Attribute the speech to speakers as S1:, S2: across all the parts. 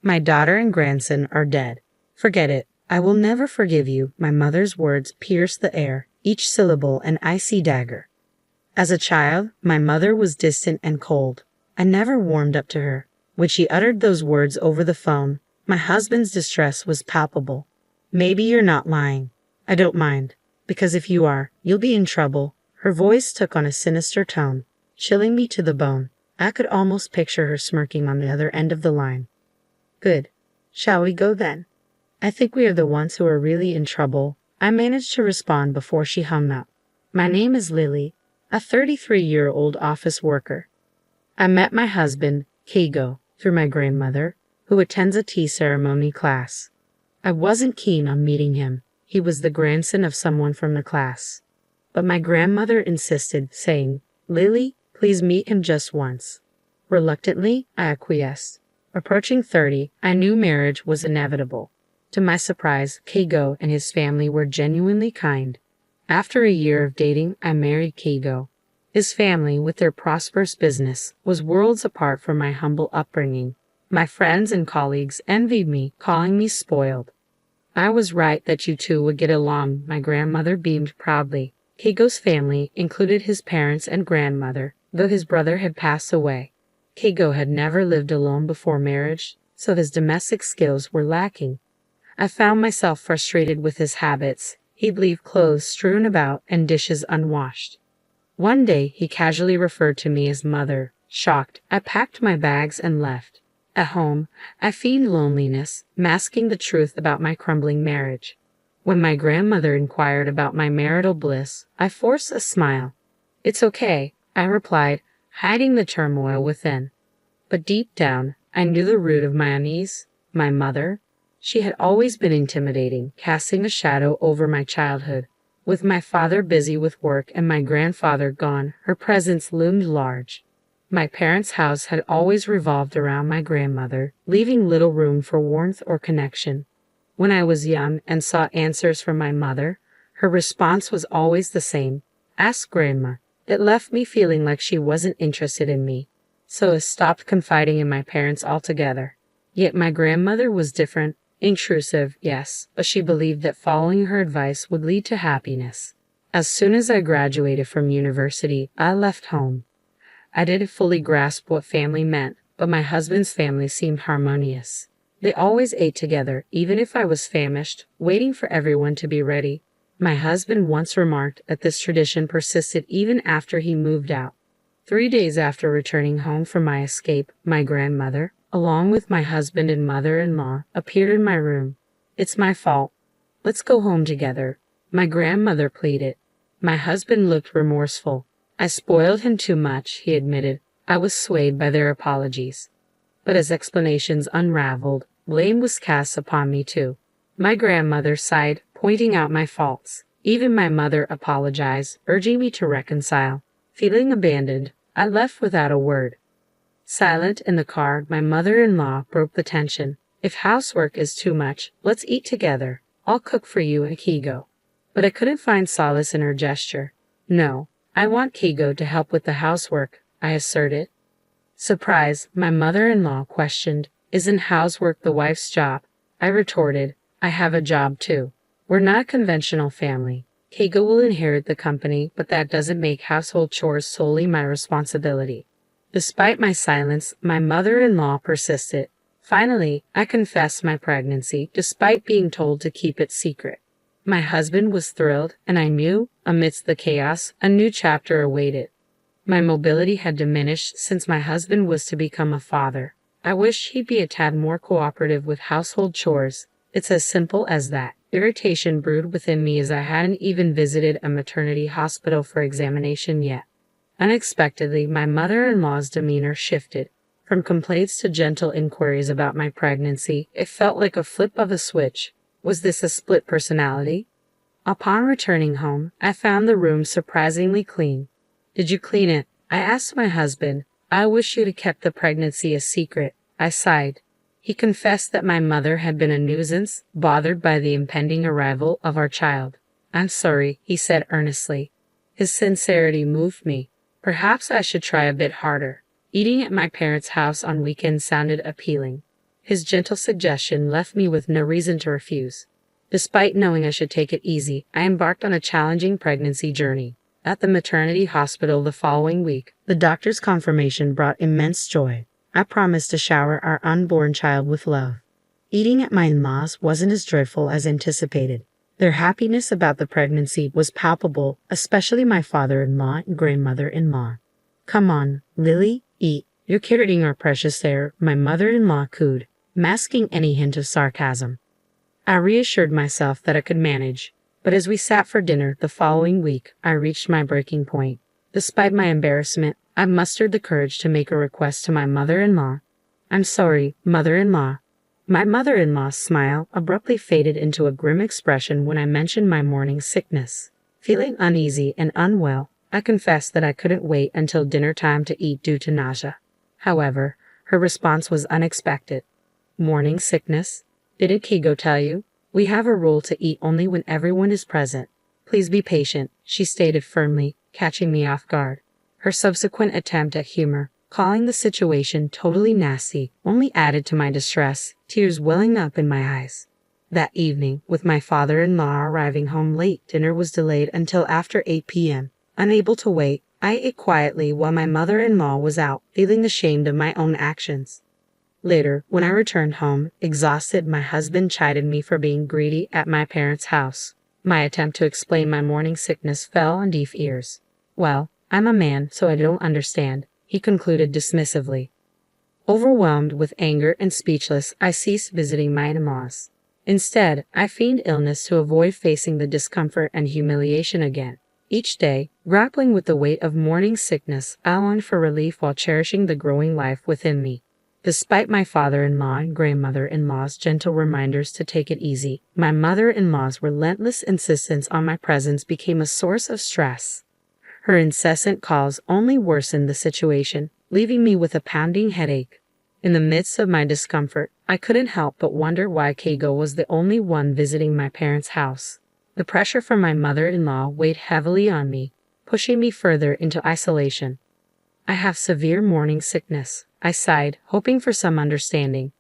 S1: My daughter and grandson are dead. Forget it. I will never forgive you. My mother's words pierced the air, each syllable an icy dagger. As a child, my mother was distant and cold. I never warmed up to her. When she uttered those words over the phone, my husband's distress was palpable. Maybe you're not lying. I don't mind. Because if you are, you'll be in trouble. Her voice took on a sinister tone, chilling me to the bone. I could almost picture her smirking on the other end of the line. Good. Shall we go then? I think we are the ones who are really in trouble. I managed to respond before she hung up. My name is Lily, a 33-year-old office worker. I met my husband, Keigo, through my grandmother, who attends a tea ceremony class. I wasn't keen on meeting him. He was the grandson of someone from the class. But my grandmother insisted, saying, "Lily, please meet him just once." Reluctantly, I acquiesced. Approaching 30, I knew marriage was inevitable. To my surprise, Keigo and his family were genuinely kind. After a year of dating, I married Keigo. His family, with their prosperous business, was worlds apart from my humble upbringing. My friends and colleagues envied me, calling me spoiled. I was right that you two would get along, my grandmother beamed proudly. Keigo's family included his parents and grandmother, though his brother had passed away. Keigo had never lived alone before marriage, so his domestic skills were lacking. I found myself frustrated with his habits. He'd leave clothes strewn about and dishes unwashed. One day, he casually referred to me as mother. Shocked, I packed my bags and left. At home, I feigned loneliness, masking the truth about my crumbling marriage. When my grandmother inquired about my marital bliss, I forced a smile. "It's okay," I replied, hiding the turmoil within. But deep down, I knew the root of my unease. My mother. She had always been intimidating, casting a shadow over my childhood. With my father busy with work and my grandfather gone, her presence loomed large. My parents' house had always revolved around my grandmother, leaving little room for warmth or connection. When I was young and sought answers from my mother, her response was always the same: "Ask Grandma." It left me feeling like she wasn't interested in me, so I stopped confiding in my parents altogether. Yet my grandmother was different. Intrusive, yes, but she believed that following her advice would lead to happiness. As soon as I graduated from university, I left home. I didn't fully grasp what family meant, but my husband's family seemed harmonious. They always ate together, even if I was famished, waiting for everyone to be ready. My husband once remarked that this tradition persisted even after he moved out. 3 days after returning home from my escape, my grandmother, along with my husband and mother-in-law, appeared in my room. "It's my fault. Let's go home together," my grandmother pleaded. My husband looked remorseful. "I spoiled him too much," he admitted. I was swayed by their apologies. But as explanations unraveled, blame was cast upon me too. My grandmother sighed, pointing out my faults. Even my mother apologized, urging me to reconcile. Feeling abandoned, I left without a word. Silent in the car, my mother-in-law broke the tension. "If housework is too much, let's eat together. I'll cook for you and Keigo." But I couldn't find solace in her gesture. "No, I want Keigo to help with the housework," I asserted. Surprised, my mother-in-law questioned, "Isn't housework the wife's job?" I retorted, "I have a job too. We're not a conventional family. Keigo will inherit the company, but that doesn't make household chores solely my responsibility." Despite my silence, my mother-in-law persisted. Finally, I confessed my pregnancy, despite being told to keep it secret. My husband was thrilled, and I knew, amidst the chaos, a new chapter awaited. My mobility had diminished since my husband was to become a father. I wished he'd be a tad more cooperative with household chores. It's as simple as that. Irritation brewed within me as I hadn't even visited a maternity hospital for examination yet. Unexpectedly, my mother-in-law's demeanor shifted. From complaints to gentle inquiries about my pregnancy, it felt like a flip of a switch. Was this a split personality? Upon returning home, I found the room surprisingly clean. "Did you clean it?" I asked my husband. "I wish you'd have kept the pregnancy a secret." I sighed. He confessed that my mother had been a nuisance, bothered by the impending arrival of our child. "I'm sorry," he said earnestly. His sincerity moved me. Perhaps I should try a bit harder. Eating at my parents' house on weekends sounded appealing. His gentle suggestion left me with no reason to refuse. Despite knowing I should take it easy, I embarked on a challenging pregnancy journey. At the maternity hospital the following week, the doctor's confirmation brought immense joy. I promised to shower our unborn child with love. Eating at my in-laws wasn't as joyful as anticipated. Their happiness about the pregnancy was palpable, especially my father-in-law and grandmother-in-law. "Come on, Lily, eat. You're carrying our precious there," my mother-in-law cooed, masking any hint of sarcasm. I reassured myself that I could manage, but as we sat for dinner the following week, I reached my breaking point. Despite my embarrassment, I mustered the courage to make a request to my mother-in-law. "I'm sorry, mother-in-law." My mother-in-law's smile abruptly faded into a grim expression when I mentioned my morning sickness. Feeling uneasy and unwell, I confessed that I couldn't wait until dinner time to eat due to nausea. However, her response was unexpected. "Morning sickness? Didn't Kigo tell you? We have a rule to eat only when everyone is present. Please be patient," she stated firmly, catching me off guard. Her subsequent attempt at humor, calling the situation totally nasty, only added to my distress, tears welling up in my eyes. That evening, with my father-in-law arriving home late, dinner was delayed until after 8 p.m. Unable to wait, I ate quietly while my mother-in-law was out, feeling ashamed of my own actions. Later, when I returned home, exhausted, my husband chided me for being greedy at my parents' house. My attempt to explain my morning sickness fell on deaf ears. "Well, I'm a man, so I don't understand," he concluded dismissively. Overwhelmed with anger and speechless, I ceased visiting my in-laws. Instead, I feigned illness to avoid facing the discomfort and humiliation again. Each day, grappling with the weight of morning sickness, I longed for relief while cherishing the growing life within me. Despite my father-in-law and grandmother-in-law's gentle reminders to take it easy, my mother-in-law's relentless insistence on my presence became a source of stress. Her incessant calls only worsened the situation, leaving me with a pounding headache. In the midst of my discomfort, I couldn't help but wonder why Keigo was the only one visiting my parents' house. The pressure from my mother-in-law weighed heavily on me, pushing me further into isolation. "I have severe morning sickness," I sighed, hoping for some understanding.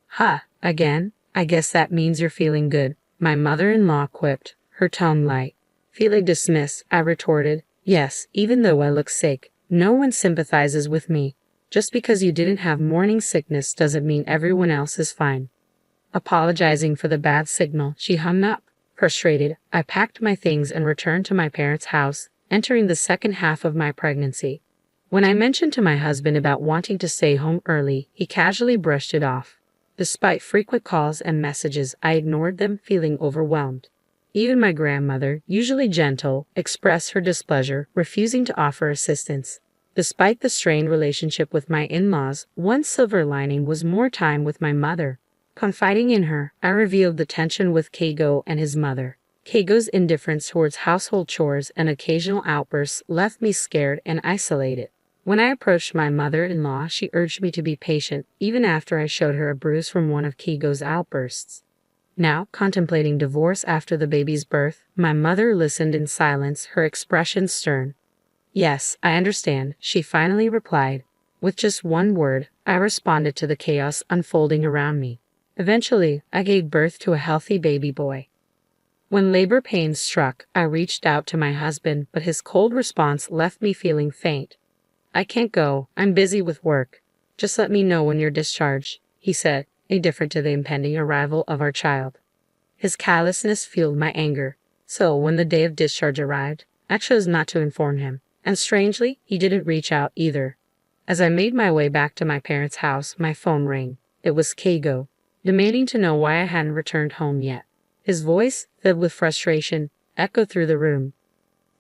S1: "Huh, again? I guess that means you're feeling good," my mother-in-law quipped, her tone light. Feeling dismissed, I retorted, "Yes, even though I look sick, no one sympathizes with me. Just because you didn't have morning sickness doesn't mean everyone else is fine." Apologizing for the bad signal, she hung up. Frustrated, I packed my things and returned to my parents' house, entering the second half of my pregnancy. When I mentioned to my husband about wanting to stay home early, he casually brushed it off. Despite frequent calls and messages, I ignored them, feeling overwhelmed. Even my grandmother, usually gentle, expressed her displeasure, refusing to offer assistance. Despite the strained relationship with my in-laws, one silver lining was more time with my mother. Confiding in her, I revealed the tension with Keigo and his mother. Keigo's indifference towards household chores and occasional outbursts left me scared and isolated. When I approached my mother-in-law, she urged me to be patient, even after I showed her a bruise from one of Keigo's outbursts. Now, contemplating divorce after the baby's birth, my mother listened in silence, her expression stern. "Yes, I understand," she finally replied. With just one word, I responded to the chaos unfolding around me. Eventually, I gave birth to a healthy baby boy. When labor pains struck, I reached out to my husband, but his cold response left me feeling faint. "I can't go. I'm busy with work. Just let me know when you're discharged," he said, indifferent to the impending arrival of our child. His callousness fueled my anger, so when the day of discharge arrived, I chose not to inform him, and strangely, he didn't reach out either. As I made my way back to my parents' house, my phone rang. It was Keigo, demanding to know why I hadn't returned home yet. His voice, filled with frustration, echoed through the room.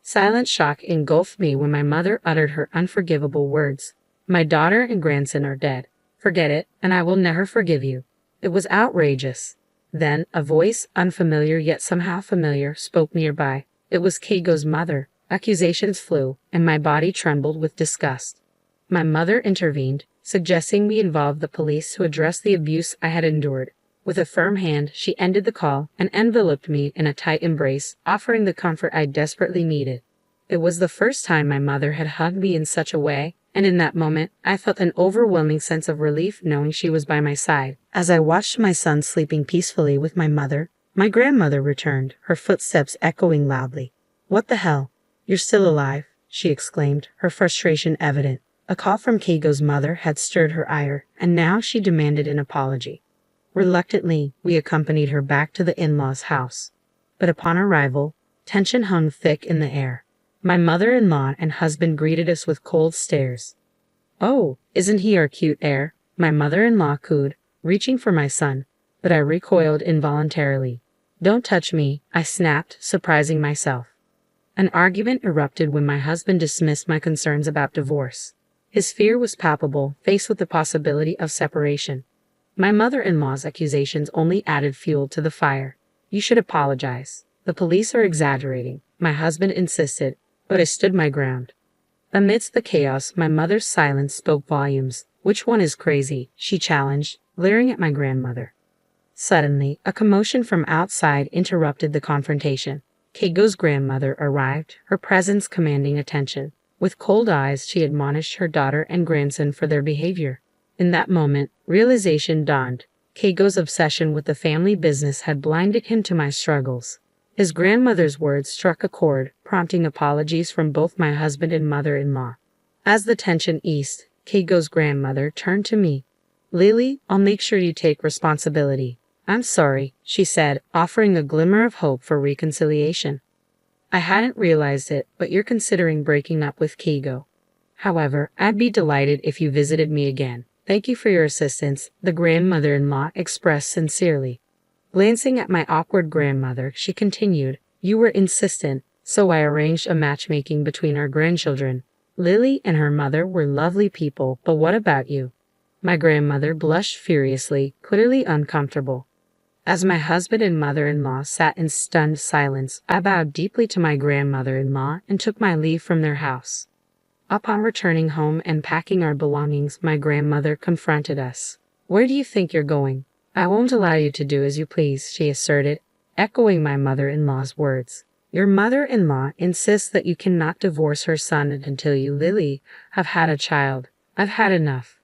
S1: Silent shock engulfed me when my mother uttered her unforgivable words. "My daughter and grandson are dead. Forget it, and I will never forgive you." It was outrageous. Then, a voice, unfamiliar yet somehow familiar, spoke nearby. It was Keigo's mother. Accusations flew, and my body trembled with disgust. My mother intervened, suggesting we involve the police to address the abuse I had endured. With a firm hand, she ended the call and enveloped me in a tight embrace, offering the comfort I desperately needed. It was the first time my mother had hugged me in such a way, And in that moment, I felt an overwhelming sense of relief knowing she was by my side. As I watched my son sleeping peacefully with my mother, my grandmother returned, her footsteps echoing loudly. "What the hell? You're still alive?" she exclaimed, her frustration evident. A call from Keigo's mother had stirred her ire, and now she demanded an apology. Reluctantly, we accompanied her back to the in-laws' house. But upon arrival, tension hung thick in the air. My mother-in-law and husband greeted us with cold stares. "Oh, isn't he our cute heir?" my mother-in-law cooed, reaching for my son, but I recoiled involuntarily. "Don't touch me," I snapped, surprising myself. An argument erupted when my husband dismissed my concerns about divorce. His fear was palpable, faced with the possibility of separation. My mother-in-law's accusations only added fuel to the fire. "You should apologize. The police are exaggerating," my husband insisted, but I stood my ground. Amidst the chaos, my mother's silence spoke volumes. "Which one is crazy?" she challenged, glaring at my grandmother. Suddenly, a commotion from outside interrupted the confrontation. Keigo's grandmother arrived, her presence commanding attention. With cold eyes, she admonished her daughter and grandson for their behavior. In that moment, realization dawned. Keigo's obsession with the family business had blinded him to my struggles. His grandmother's words struck a chord, prompting apologies from both my husband and mother-in-law. As the tension eased, Keigo's grandmother turned to me. "Lily, I'll make sure you take responsibility." "I'm sorry," she said, offering a glimmer of hope for reconciliation. "I hadn't realized it, but you're considering breaking up with Keigo. However, I'd be delighted if you visited me again. Thank you for your assistance," the grandmother-in-law expressed sincerely. Glancing at my awkward grandmother, she continued, "You were insistent, so I arranged a matchmaking between our grandchildren. Lily and her mother were lovely people, but what about you?" My grandmother blushed furiously, clearly uncomfortable. As my husband and mother-in-law sat in stunned silence, I bowed deeply to my grandmother-in-law and took my leave from their house. Upon returning home and packing our belongings, my grandmother confronted us. "Where do you think you're going?" "I won't allow you to do as you please," she asserted, echoing my mother-in-law's words. "Your mother-in-law insists that you cannot divorce her son until you, Lily, have had a child. I've had enough."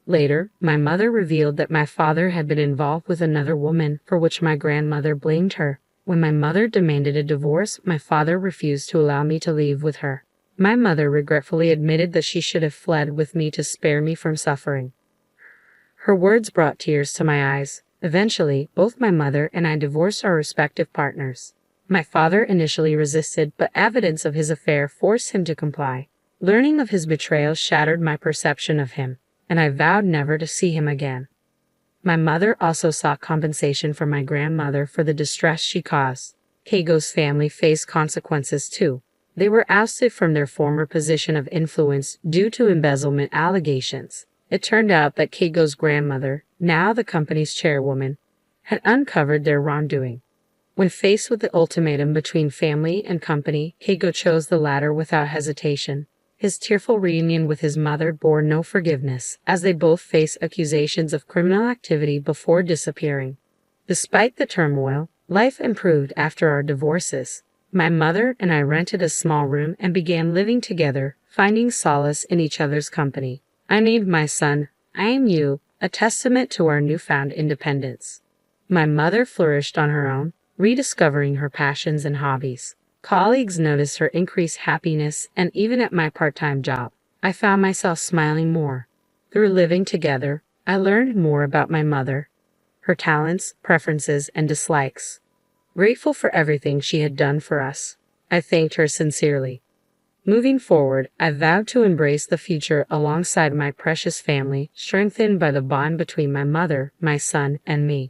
S1: Later, my mother revealed that my father had been involved with another woman, for which my grandmother blamed her. When my mother demanded a divorce, my father refused to allow me to leave with her. My mother regretfully admitted that she should have fled with me to spare me from suffering. Her words brought tears to my eyes. Eventually, both my mother and I divorced our respective partners. My father initially resisted, but evidence of his affair forced him to comply. Learning of his betrayal shattered my perception of him, and I vowed never to see him again. My mother also sought compensation from my grandmother for the distress she caused. Keigo's family faced consequences too. They were ousted from their former position of influence due to embezzlement allegations. It turned out that Keigo's grandmother, now the company's chairwoman, had uncovered their wrongdoing. When faced with the ultimatum between family and company, Keigo chose the latter without hesitation. His tearful reunion with his mother bore no forgiveness, as they both faced accusations of criminal activity before disappearing. Despite the turmoil, life improved after our divorces. My mother and I rented a small room and began living together, finding solace in each other's company. I named my son, "I Am You," a testament to our newfound independence. My mother flourished on her own, rediscovering her passions and hobbies. Colleagues noticed her increased happiness, and even at my part-time job, I found myself smiling more. Through living together, I learned more about my mother, her talents, preferences, and dislikes. Grateful for everything she had done for us, I thanked her sincerely. Moving forward, I vowed to embrace the future alongside my precious family, strengthened by the bond between my mother, my son, and me.